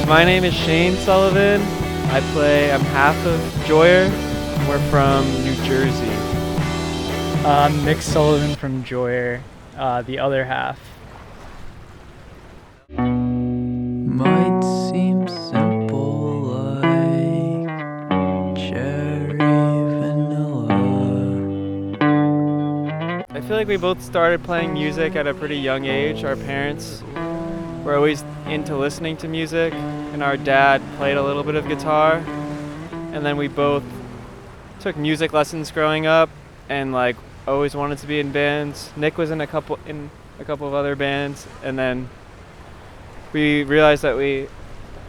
my name is Shane Sullivan. I'm half of Joyer. We're from New Jersey. Nick Sullivan from Joyer, the other half. Might seem simple like cherry vanilla. I feel like we both started playing music at a pretty young age. Our parents were always into listening to music, and our dad played a little bit of guitar. And then we both took music lessons growing up, and like always wanted to be in bands. Nick was in a couple of other bands, and then we realized that we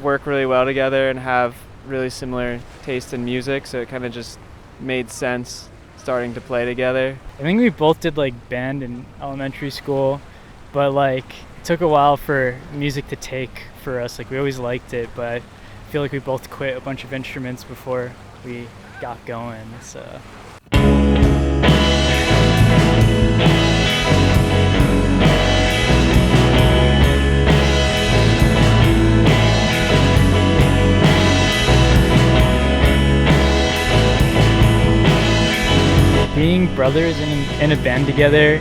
work really well together and have really similar taste in music, so it kind of just made sense starting to play together. I think we both did like band in elementary school, but like it took a while for music to take for us. Like we always liked it, but I feel like we both quit a bunch of instruments before we got going, so. Being brothers in a band together,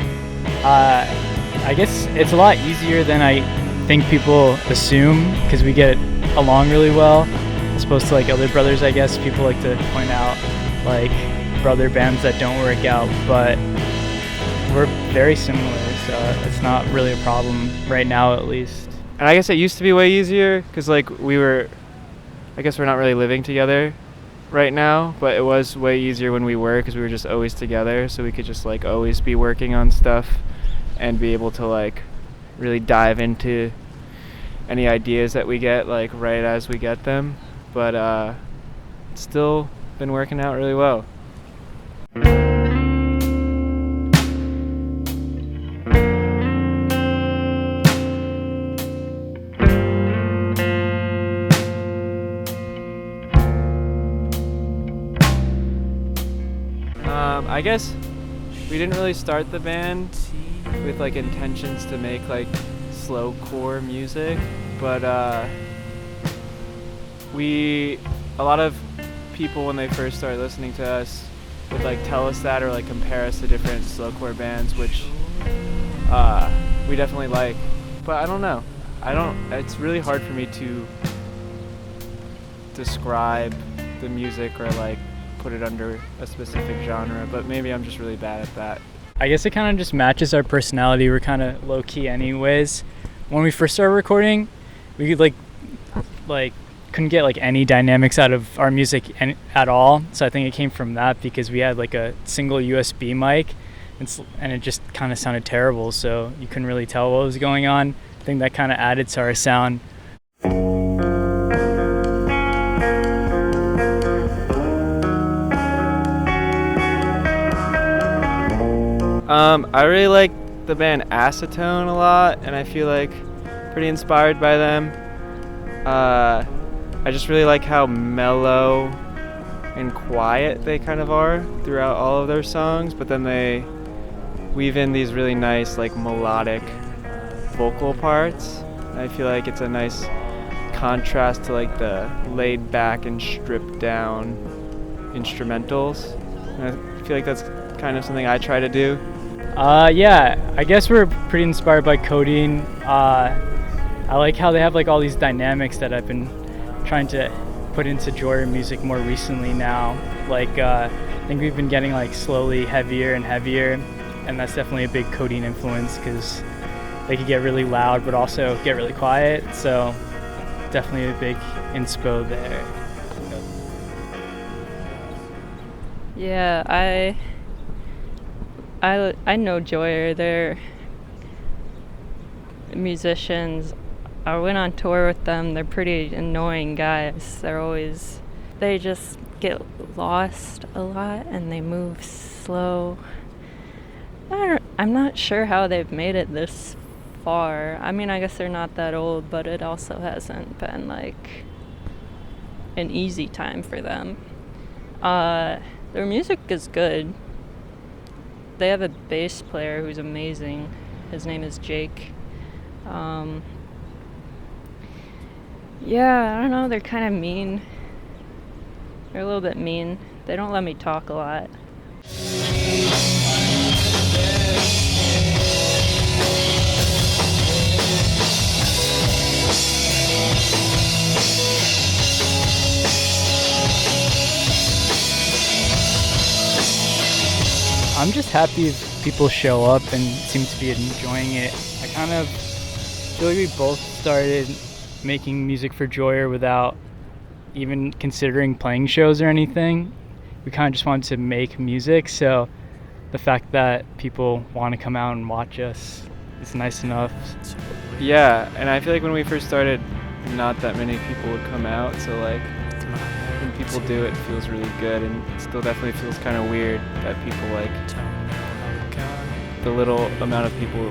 I guess it's a lot easier than I think people assume, because we get along really well, as opposed to like other brothers. I guess people like to point out like brother bands that don't work out, but we're very similar, so it's not really a problem right now, at least. And I guess it used to be way easier, because like I guess we're not really living together right now, but it was way easier when we were, because we were just always together, so we could just like always be working on stuff and be able to like really dive into any ideas that we get like right as we get them. But it's still been working out really well. I guess we didn't really start the band with like intentions to make like slowcore music, but a lot of people when they first started listening to us would like tell us that, or like compare us to different slowcore bands, which we definitely like. But I don't know. It's really hard for me to describe the music or like put it under a specific genre, but maybe I'm just really bad at that. I guess it kind of just matches our personality. We're kind of low-key anyways. When we first started recording, we could like couldn't get like any dynamics out of our music at all, so I think it came from that, because we had like a single USB mic and it just kind of sounded terrible, so you couldn't really tell what was going on. I think that kind of added to our sound. I really like the band Acetone a lot, and I feel like pretty inspired by them. I just really like how mellow and quiet they kind of are throughout all of their songs, but then they weave in these really nice like melodic vocal parts. And I feel like it's a nice contrast to like the laid back and stripped down instrumentals. And I feel like that's kind of something I try to do. Yeah, I guess we're pretty inspired by Codeine. I like how they have like all these dynamics that I've been trying to put into Joyer music more recently now. Like I think we've been getting like slowly heavier and heavier, and that's definitely a big Codeine influence, because they could get really loud but also get really quiet, so definitely a big inspo there. Yeah, I know Joyer. They're musicians. I went on tour with them. They're pretty annoying guys. They just get lost a lot and they move slow. I'm not sure how they've made it this far. I mean, I guess they're not that old, but it also hasn't been like an easy time for them. Their music is good. They have a bass player who's amazing. His name is Jake. Yeah, I don't know. They're kind of mean. They're a little bit mean. They don't let me talk a lot. I'm just happy if people show up and seem to be enjoying it. I kind of feel like we both started making music for Joyer without even considering playing shows or anything. We kind of just wanted to make music, so the fact that people want to come out and watch us is nice enough. Yeah, and I feel like when we first started, not that many people would come out, so like when people do, it feels really good, and it still definitely feels kind of weird that people like the little amount of people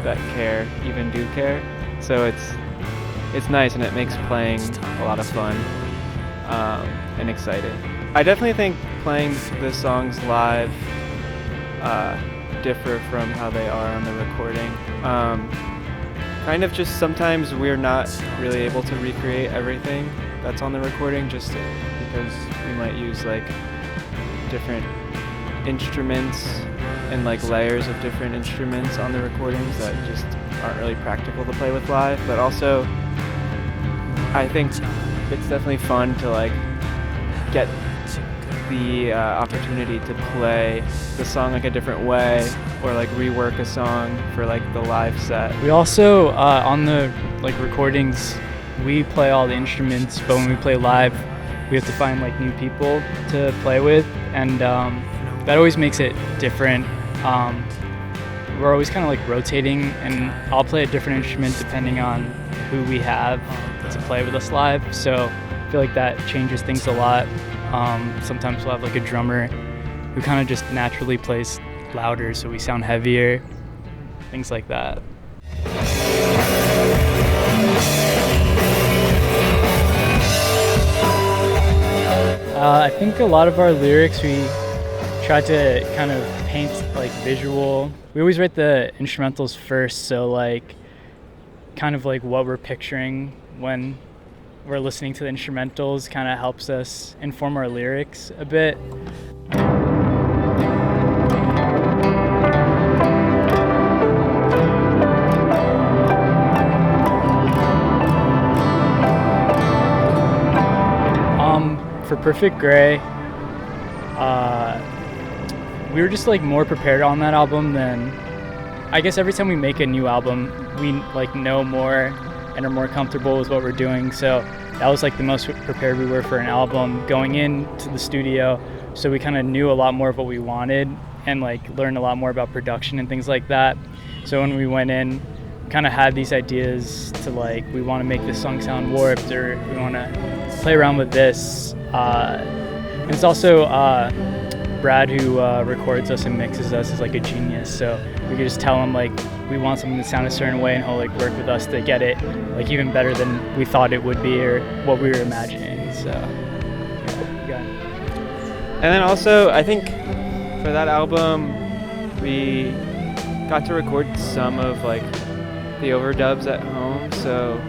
that care even do care. So it's nice, and it makes playing a lot of fun and exciting. I definitely think playing the songs live differ from how they are on the recording. Kind of just sometimes we're not really able to recreate everything that's on the recording, just because we might use like different instruments and like layers of different instruments on the recordings that just aren't really practical to play with live. But also I think it's definitely fun to like get the opportunity to play the song like a different way, or like rework a song for like the live set. We also on the like recordings, we play all the instruments, but when we play live, we have to find like new people to play with, and that always makes it different. We're always kind of like rotating, and I'll play a different instrument depending on who we have to play with us live, so I feel like that changes things a lot. Sometimes we'll have like a drummer who kind of just naturally plays louder, so we sound heavier, things like that. I think a lot of our lyrics, we try to kind of paint like visual. We always write the instrumentals first, so like kind of like what we're picturing when we're listening to the instrumentals kind of helps us inform our lyrics a bit. For Perfect Gray, we were just like more prepared on that album than, I guess every time we make a new album, we like know more and are more comfortable with what we're doing. So that was like the most prepared we were for an album going into the studio. So we kind of knew a lot more of what we wanted and like learned a lot more about production and things like that. So when we went in, kind of had these ideas to like, we want to make this song sound warped, or we want to play around with this. And it's also Brad, who records us and mixes us, is like a genius. So we could just tell him like we want something to sound a certain way, and he'll like work with us to get it like even better than we thought it would be or what we were imagining. So yeah, you got it. And then also I think for that album we got to record some of like the overdubs at home, so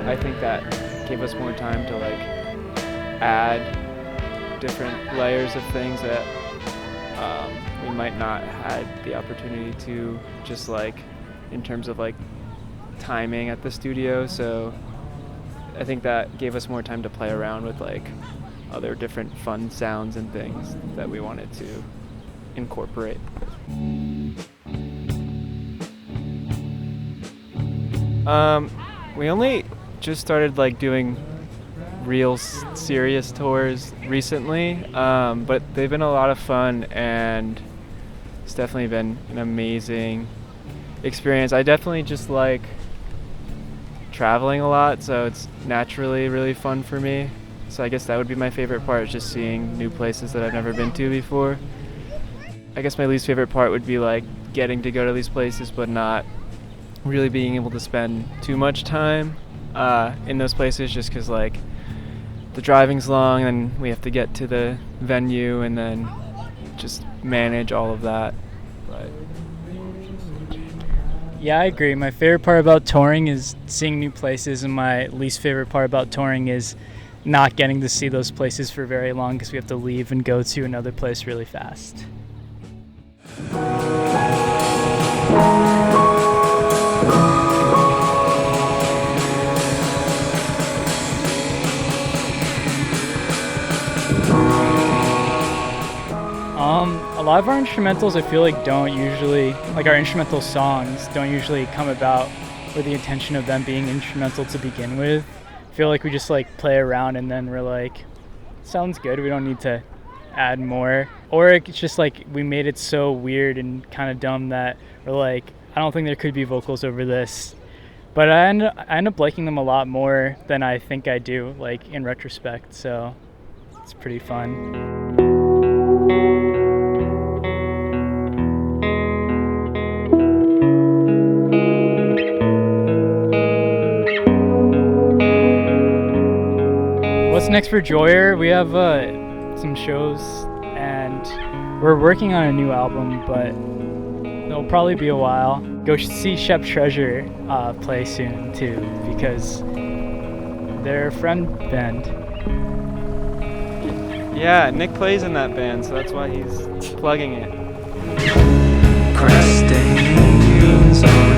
I think that gave us more time to like add different layers of things that we might not had the opportunity to, just like in terms of like timing at the studio. So I think that gave us more time to play around with like other different fun sounds and things that we wanted to incorporate. We only just started like doing real serious tours recently, but they've been a lot of fun, and it's definitely been an amazing experience. I definitely just like traveling a lot, so it's naturally really fun for me. So I guess that would be my favorite part, is just seeing new places that I've never been to before. I guess my least favorite part would be like getting to go to these places but not really being able to spend too much time in those places, just because like the driving's long and we have to get to the venue and then just manage all of that. But Yeah, I agree. My favorite part about touring is seeing new places, and my least favorite part about touring is not getting to see those places for very long because we have to leave and go to another place really fast. A lot of our instrumentals, I feel like, don't usually, like our instrumental songs, don't usually come about with the intention of them being instrumental to begin with. I feel like we just like play around and then we're like, sounds good, we don't need to add more. Or it's just like we made it so weird and kind of dumb that we're like, I don't think there could be vocals over this. But I end up liking them a lot more than I think I do, like in retrospect, so it's pretty fun. What's next for Joyer? We have some shows and we're working on a new album, but it'll probably be a while. Go see Shep Treasure play soon too, because they're a friend band. Yeah, Nick plays in that band, so that's why he's plugging it. Crash stains on